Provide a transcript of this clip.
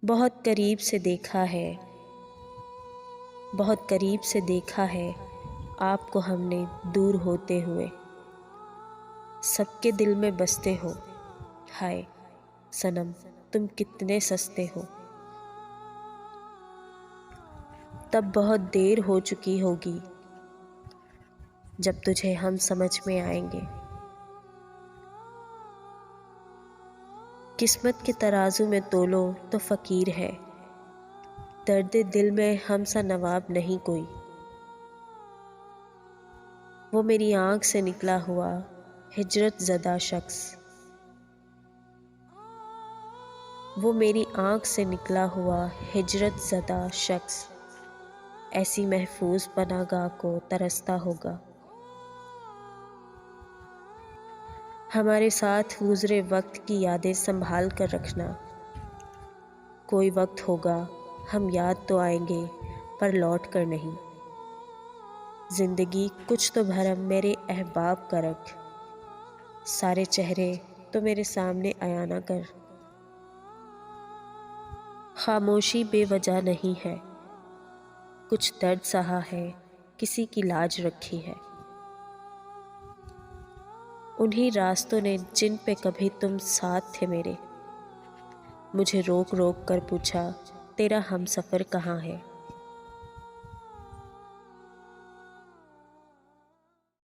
बहुत करीब से देखा है, बहुत करीब से देखा है आपको हमने दूर होते हुए। सबके दिल में बसते हो, हाय सनम तुम कितने सस्ते हो। तब बहुत देर हो चुकी होगी जब तुझे हम समझ में आएंगे। किस्मत के तराजू में तोलो तो फ़कीर है, दर्द दिल में हम सा नवाब नहीं कोई। वो मेरी आँख से निकला हुआ हिजरत ज़दा शख्स, वो मेरी आँख से निकला हुआ हिजरत ज़दा शख्स ऐसी महफूज पनाहगाह को तरसता होगा। हमारे साथ गुज़रे वक्त की यादें संभाल कर रखना। कोई वक्त होगा हम याद तो आएंगे पर लौट कर नहीं। ज़िंदगी कुछ तो भरम मेरे अहबाब का रख, सारे चेहरे तो मेरे सामने आया ना कर। खामोशी बेवजह नहीं है, कुछ दर्द सहा है, किसी की लाज रखी है। उन्हीं रास्तों ने जिन पे कभी तुम साथ थे मेरे, मुझे रोक रोक कर पूछा तेरा हमसफ़र कहाँ है।